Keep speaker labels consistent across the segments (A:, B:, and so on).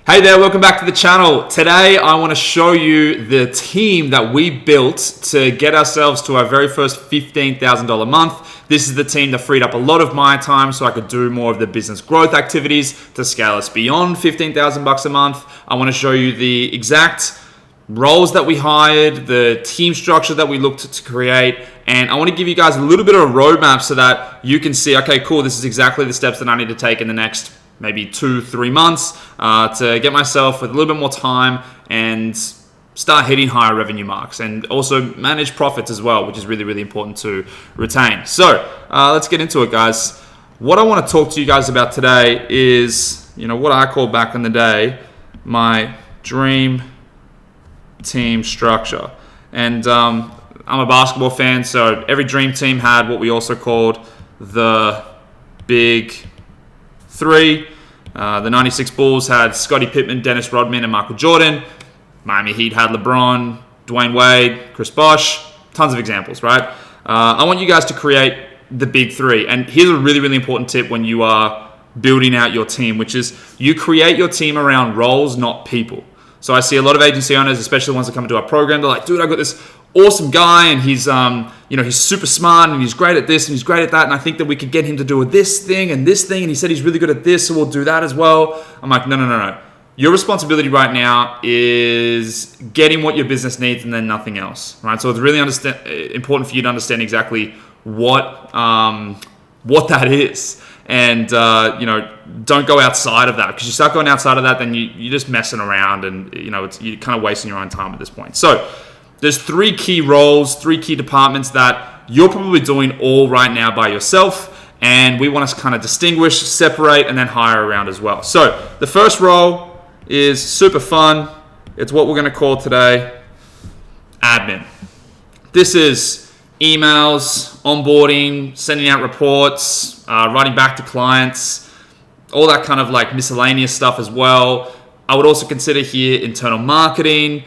A: Hey there, welcome back to the channel. Today I want to show you the team that we built to get ourselves to our very first $15,000 month. This is the team that freed up a lot of my time so I could do more of the business growth activities to scale us beyond $15,000 a month. I want to show you the exact roles that we hired, the team structure that we looked to create, and I want to give you guys a little bit of a roadmap so that you can see, okay, cool, this is exactly the steps that I need to take in the next maybe 2-3 months to get myself with a little bit more time and start hitting higher revenue marks and also manage profits as well, which is really, really important to retain. So let's get into it, guys. What I want to talk to you guys about today is, what I call back in the day, my dream team structure. And I'm a basketball fan, so every dream team had what we also called the Big Three. The 96 Bulls had Scottie Pippen, Dennis Rodman, and Michael Jordan. Miami Heat had LeBron, Dwayne Wade, Chris Bosh. Tons of examples, right? I want you guys to create the Big Three. And here's a really, really important tip when you are building out your team, which is you create your team around roles, not people. So I see a lot of agency owners, especially the ones that come into our program, they're like, dude, I got this awesome guy and he's he's super smart and he's great at this and he's great at that, and I think that we could get him to do this thing and he said he's really good at this, so we'll do that as well. I'm like, no. Your responsibility right now is getting what your business needs and then nothing else, right? So it's really important for you to understand exactly what that is. And don't go outside of that, because you start going outside of that, then you're just messing around, and you're kind of wasting your own time at this point. So there's 3 key roles, 3 key departments that you're probably doing all right now by yourself, and we want to kind of distinguish, separate, and then hire around as well. So the first role is super fun. It's what we're going to call today admin. This is emails, onboarding, sending out reports, writing back to clients, all that kind of like miscellaneous stuff as well. I would also consider here internal marketing,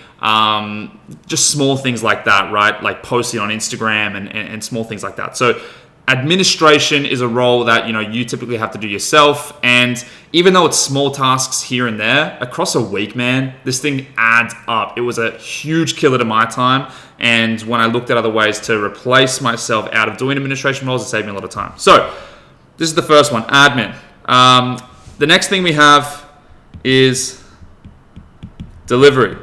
A: just small things like that, right? Like posting on Instagram and small things like that. So administration is a role that you typically have to do yourself, and even though it's small tasks here and there, across a week, man, this thing adds up. It was a huge killer to my time, and when I looked at other ways to replace myself out of doing administration roles, it saved me a lot of time. So this is the first one, admin. The next thing we have is delivery.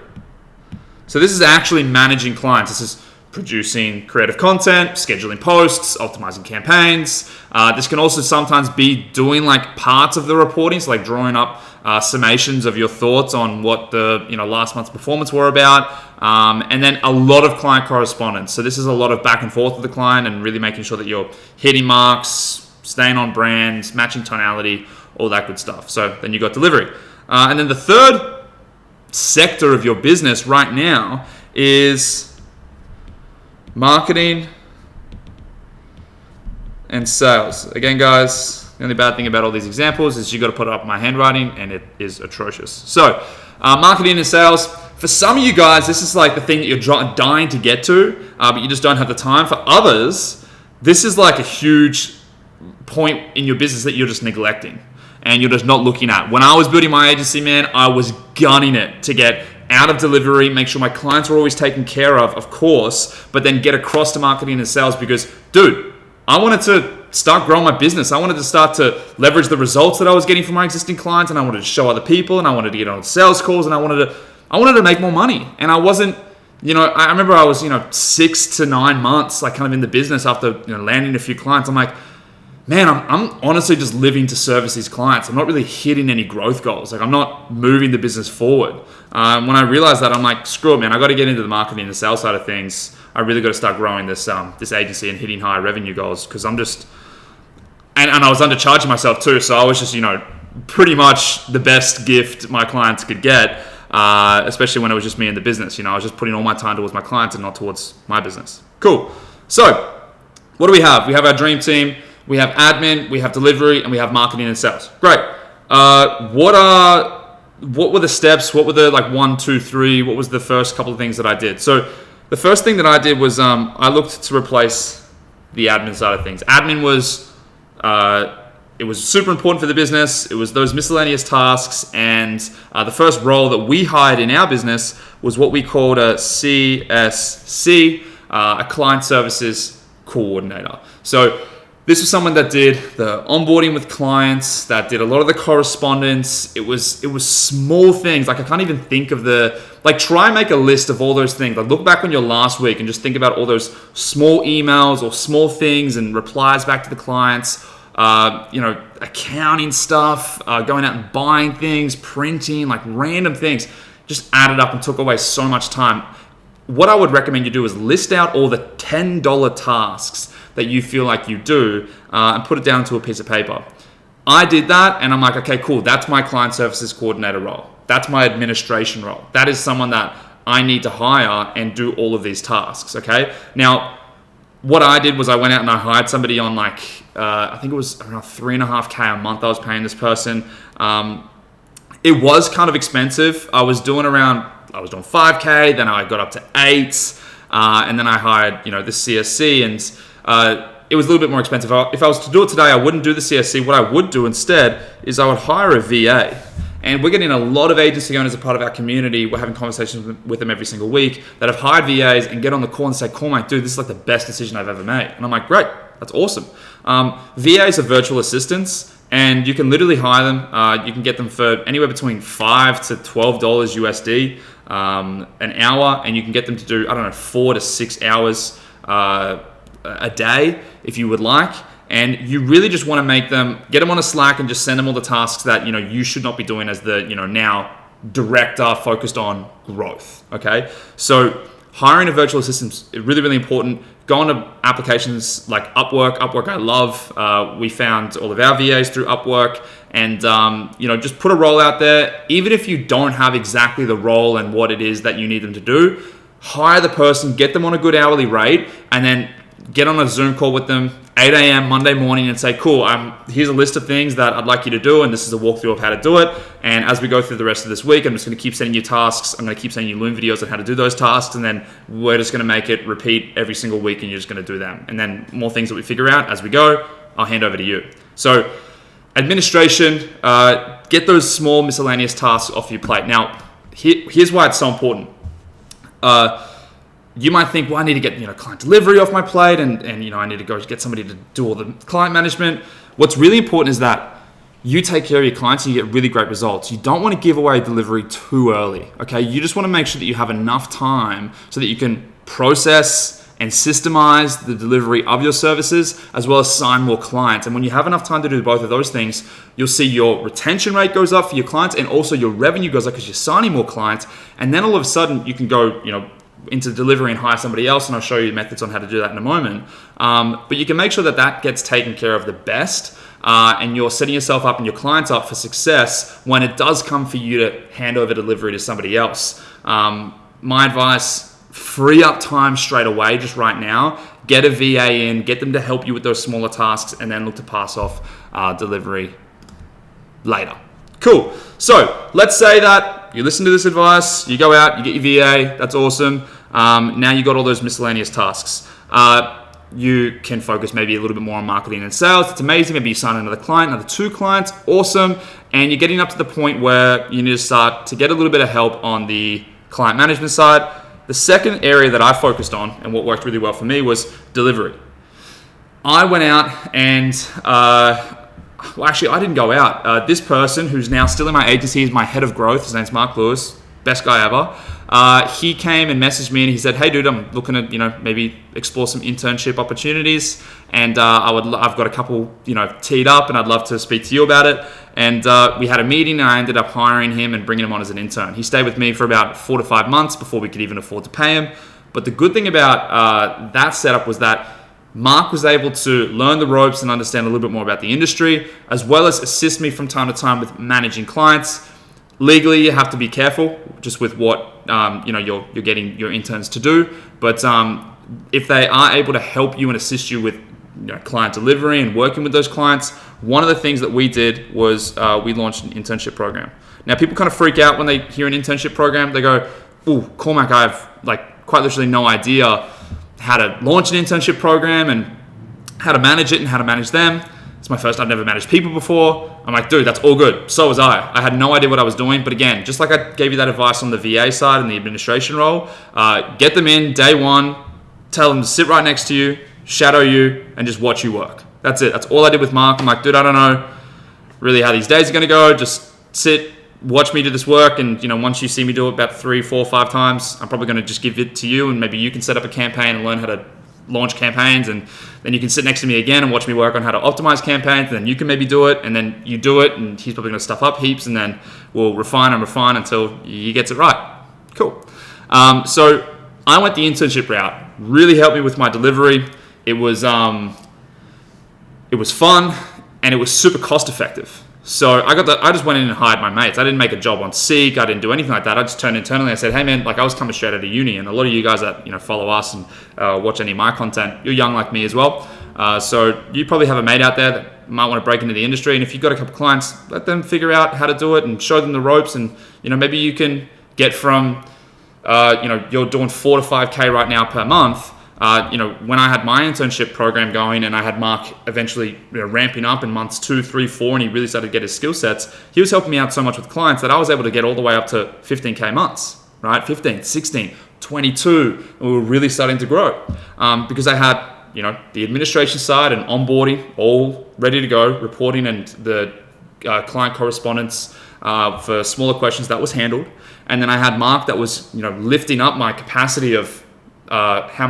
A: So this is actually managing clients. This is producing creative content, scheduling posts, optimizing campaigns. This can also sometimes be doing like parts of the reporting, so like drawing up summations of your thoughts on what the last month's performance were about, and then a lot of client correspondence. So this is a lot of back and forth with the client and really making sure that you're hitting marks, staying on brand, matching tonality, all that good stuff. So then you got delivery, and then the third sector of your business right now is marketing and sales. Again, guys, the only bad thing about all these examples is you got to put it up in my handwriting, and it is atrocious. So marketing and sales, for some of you guys, this is like the thing that you're dying to get to, but you just don't have the time. For others, this is like a huge point in your business that you're just neglecting and you're just not looking at. When I was building my agency, man, I was gunning it to get out of delivery, make sure my clients were always taken care of course, but then get across to marketing and sales, because, dude, I wanted to start growing my business. I wanted to start to leverage the results that I was getting from my existing clients, and I wanted to show other people, and I wanted to get on sales calls, and I wanted to make more money. And I wasn't, I remember I was, 6 to 9 months, like kind of in the business after landing a few clients. I'm like, man, I'm honestly just living to service these clients. I'm not really hitting any growth goals. Like, I'm not moving the business forward. When I realized that, I'm like, screw it, man. I got to get into the marketing and the sales side of things. I really got to start growing this agency and hitting higher revenue goals, because I'm just, and I was undercharging myself too. So I was just, pretty much the best gift my clients could get, especially when it was just me in the business. I was just putting all my time towards my clients and not towards my business. Cool. So what do we have? We have our dream team. We have admin, we have delivery, and we have marketing and sales. Great. What were the steps? What were the 1, 2, 3? What was the first couple of things that I did? So the first thing that I did was I looked to replace the admin side of things. Admin was it was super important for the business. It was those miscellaneous tasks, and the first role that we hired in our business was what we called a CSC, a client services coordinator. So this was someone that did the onboarding with clients, that did a lot of the correspondence. It was small things. Like, I can't even think of try and make a list of all those things. Like, look back on your last week and just think about all those small emails or small things and replies back to the clients, accounting stuff, going out and buying things, printing, like random things, just added up and took away so much time. What I would recommend you do is list out all the $10 tasks that you feel like you do and put it down to a piece of paper. I did that, and I'm like, okay, cool. That's my client services coordinator role. That's my administration role. That is someone that I need to hire and do all of these tasks, okay? Now, what I did was I went out and I hired somebody on I think it was around $3.5K a month I was paying this person. It was kind of expensive. I was doing 5K, then I got up to 8, and then I hired, the CSC, and it was a little bit more expensive. If I was to do it today, I wouldn't do the CSC. What I would do instead is I would hire a VA. And we're getting a lot of agency owners as a part of our community. We're having conversations with them every single week that have hired VAs and get on the call and say, Cormac, dude, this is like the best decision I've ever made. And I'm like, great, that's awesome. VAs are virtual assistants, and you can literally hire them. You can get them for anywhere between $5 to $12 USD an hour, and you can get them to do, 4 to 6 hours a day if you would like. And you really just want to get them on a Slack and just send them all the tasks that, you should not be doing as the, now director focused on growth. Okay. So hiring a virtual assistant is really, really important. Go on to applications like Upwork. Upwork I love. We found all of our VAs through Upwork, and, just put a role out there. Even if you don't have exactly the role and what it is that you need them to do, hire the person, get them on a good hourly rate, and then get on a Zoom call with them 8 a.m. Monday morning and say, cool, here's a list of things that I'd like you to do, and this is a walkthrough of how to do it. And as we go through the rest of this week, I'm just going to keep sending you tasks. I'm going to keep sending you Loom videos on how to do those tasks, and then we're just going to make it repeat every single week, and you're just going to do them. And then more things that we figure out as we go, I'll hand over to you. So administration, get those small miscellaneous tasks off your plate. Now, here's why it's so important. You might think, well, I need to get client delivery off my plate, and I need to go get somebody to do all the client management. What's really important is that you take care of your clients and you get really great results. You don't want to give away delivery too early, okay? You just want to make sure that you have enough time so that you can process and systemize the delivery of your services, as well as sign more clients. And when you have enough time to do both of those things, you'll see your retention rate goes up for your clients, and also your revenue goes up because you're signing more clients. And then all of a sudden you can go, into delivery and hire somebody else, and I'll show you methods on how to do that in a moment. But you can make sure that gets taken care of the best, and you're setting yourself up and your clients up for success when it does come for you to hand over delivery to somebody else. My advice, free up time straight away, just right now. Get a VA in, get them to help you with those smaller tasks, and then look to pass off delivery later. Cool. So let's say that you listen to this advice, you go out, you get your VA, that's awesome. Now you got all those miscellaneous tasks. You can focus maybe a little bit more on marketing and sales. It's amazing. Maybe you sign another client, another 2 clients, awesome. And you're getting up to the point where you need to start to get a little bit of help on the client management side. The second area that I focused on, and what worked really well for me, was delivery. I went out and actually, I didn't go out. This person, who's now still in my agency, is my head of growth. His name's Mark Lewis, best guy ever. He came and messaged me, and he said, "Hey, dude, I'm looking to, maybe explore some internship opportunities, and I've got a couple, teed up, and I'd love to speak to you about it." And we had a meeting, and I ended up hiring him and bringing him on as an intern. He stayed with me for about 4 to 5 months before we could even afford to pay him. But the good thing about that setup was that Mark was able to learn the ropes and understand a little bit more about the industry, as well as assist me from time to time with managing clients. Legally, you have to be careful just with what you're getting your interns to do. But if they are able to help you and assist you with client delivery and working with those clients, one of the things that we did was we launched an internship program. Now, people kind of freak out when they hear an internship program. They go, "Ooh, Cormac, I have quite literally no idea how to launch an internship program and how to manage it and how to manage them." It's my first, I've never managed people before. I'm like, dude, that's all good. So was I. I had no idea what I was doing. But again, just like I gave you that advice on the VA side and the administration role, get them in day one, tell them to sit right next to you, shadow you, and just watch you work. That's it. That's all I did with Mark. I'm like, dude, I don't know really how these days are going to go. Just sit, watch me do this work. And, once you see me do it about 3, 4, 5 times, I'm probably going to just give it to you. And maybe you can set up a campaign and learn how to launch campaigns. And then you can sit next to me again and watch me work on how to optimize campaigns. And then you can maybe do it. And then you do it. And he's probably going to stuff up heaps. And then we'll refine until he gets it right. Cool. So I went the internship route. Really helped me with my delivery. It was fun, and it was super cost effective. So I just went in and hired my mates. I didn't make a job on Seek. I didn't do anything like that. I just turned internally. I said, hey man, like I was coming straight out of uni, and a lot of you guys that follow us and watch any of my content, you're young like me as well. So you probably have a mate out there that might want to break into the industry, and if you've got a couple clients, let them figure out how to do it and show them the ropes. And maybe you can get from you're doing 4 to 5K right now per month. When I had my internship program going and I had Mark eventually ramping up in months 2, 3, 4, and he really started to get his skill sets, he was helping me out so much with clients that I was able to get all the way up to 15K months, right? 15, 16, 22, and we were really starting to grow because I had, the administration side and onboarding all ready to go, reporting and the client correspondence for smaller questions that was handled. And then I had Mark that was, lifting up my capacity of how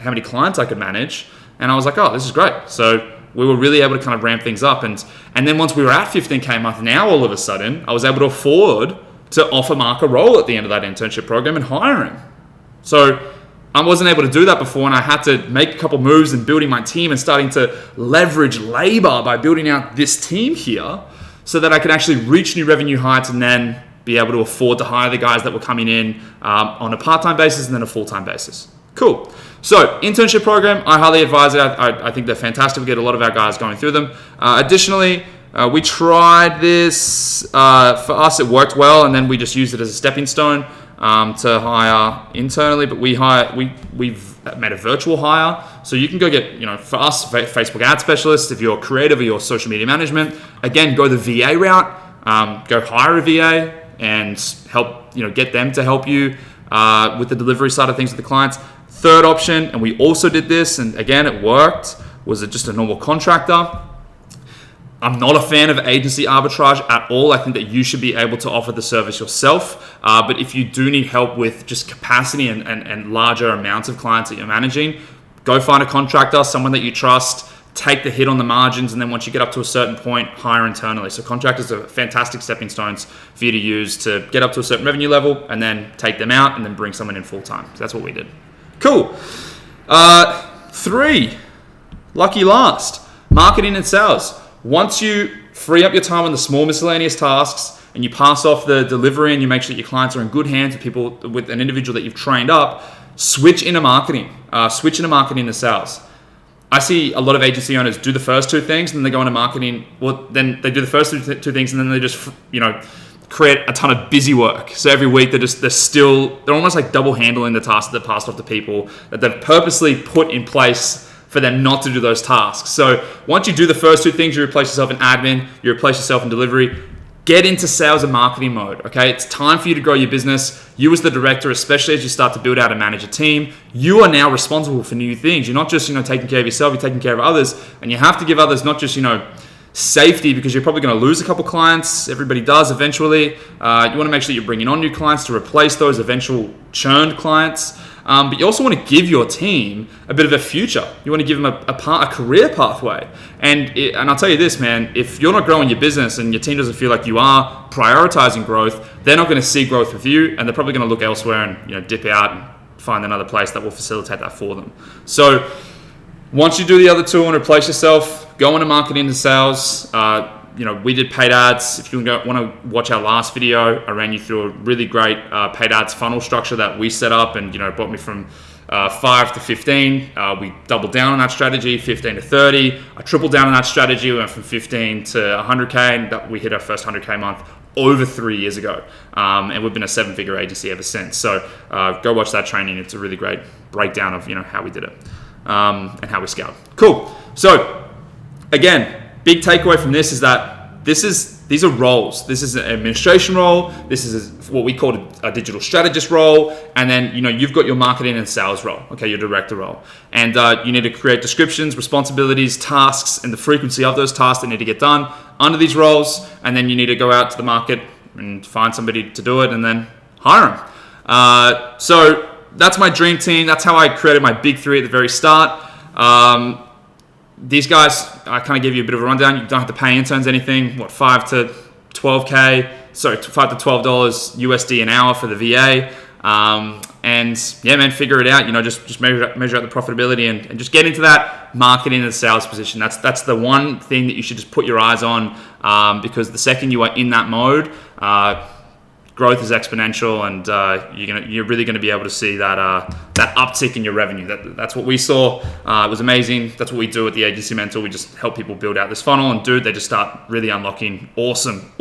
A: many clients I could manage, and I was like, oh, this is great. So we were really able to kind of ramp things up, and then once we were at 15K a month, now all of a sudden I was able to afford to offer Mark a role at the end of that internship program and hire him. So I wasn't able to do that before, and I had to make a couple moves in building my team and starting to leverage labor by building out this team here so that I could actually reach new revenue heights and then be able to afford to hire the guys that were coming in on a part-time basis and then a full-time basis. Cool. So internship program, I highly advise it. I think they're fantastic. We get a lot of our guys going through them. Additionally, we tried this. For us, it worked well, and then we just used it as a stepping stone to hire internally. But we've made a virtual hire, so you can go get, for us, Facebook ad specialists. If you're creative or you're social media management, again, go the VA route. Go hire a VA and help, get them to help you with the delivery side of things with the clients. Third option, and we also did this, and again, it worked, was just a normal contractor. I'm not a fan of agency arbitrage at all. I think that you should be able to offer the service yourself. But if you do need help with just capacity and larger amounts of clients that you're managing, go find a contractor, someone that you trust. Take the hit on the margins, and then once you get up to a certain point, hire internally. So contractors are fantastic stepping stones for you to use to get up to a certain revenue level and then take them out and then bring someone in full time. So that's what we did. Cool. 3, lucky last, marketing and sales. Once you free up your time on the small miscellaneous tasks and you pass off the delivery and you make sure that your clients are in good hands with people, with an individual that you've trained up, switch into marketing. Switch into marketing and sales. I see a lot of agency owners do the first 2 things and then they go into marketing. Well, then they do the first 2 things and then they just, create a ton of busy work. So every week they're almost like double handling the tasks that they've passed off to people that they've purposely put in place for them not to do those tasks. So once you do the first 2 things, you replace yourself in admin, you replace yourself in delivery. Get into sales and marketing mode, okay? It's time for you to grow your business. You as the director, especially as you start to build out and manage a team, you are now responsible for new things. You're not just, taking care of yourself, you're taking care of others, and you have to give others not just, safety, because you're probably going to lose a couple clients. Everybody does eventually. You want to make sure you're bringing on new clients to replace those eventual churned clients. But you also want to give your team a bit of a future. You want to give them a career pathway. And I'll tell you this, man, if you're not growing your business and your team doesn't feel like you are prioritizing growth, they're not going to see growth with you, and they're probably going to look elsewhere and dip out and find another place that will facilitate that for them. So once you do the other 2 and replace yourself, go into marketing and sales. We did paid ads. If you want to watch our last video, I ran you through a really great paid ads funnel structure that we set up, and it brought me from 5 to 15. We doubled down on that strategy, 15 to 30. I tripled down on that strategy. We went from 15 to 100K, and we hit our first 100K month over 3 years ago. And we've been a 7-figure agency ever since. So go watch that training. It's a really great breakdown of how we did it and how we scaled. Cool. So again, big takeaway from this is that these are roles. This is an administration role. This is what we call a digital strategist role. And then, you've got your marketing and sales role, okay, your director role. And you need to create descriptions, responsibilities, tasks, and the frequency of those tasks that need to get done under these roles. And then you need to go out to the market and find somebody to do it and then hire them. So that's my dream team. That's how I created my big three at the very start. These guys, I kind of give you a bit of a rundown. You don't have to pay interns anything. $5 to $12 USD an hour for the VA. And yeah, man, figure it out. Just measure out the profitability and just get into that marketing and sales position. That's the one thing that you should just put your eyes on, because the second you are in that mode, growth is exponential, and you're really going to be able to see that uptick in your revenue. That's what we saw. It was amazing. That's what we do at the Agency Mentor. We just help people build out this funnel, and they just start really unlocking awesome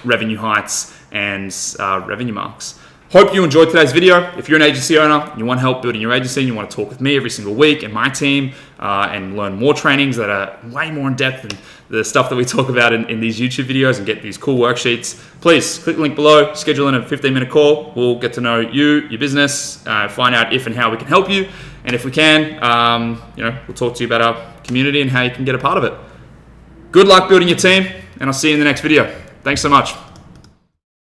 A: revenue heights and revenue marks. Hope you enjoyed today's video. If you're an agency owner and you want help building your agency and you want to talk with me every single week and my team and learn more trainings that are way more in depth than the stuff that we talk about in these YouTube videos and get these cool worksheets, please click the link below, schedule in a 15-minute call. We'll get to know you, your business, find out if and how we can help you. And if we can, we'll talk to you about our community and how you can get a part of it. Good luck building your team, and I'll see you in the next video. Thanks so much.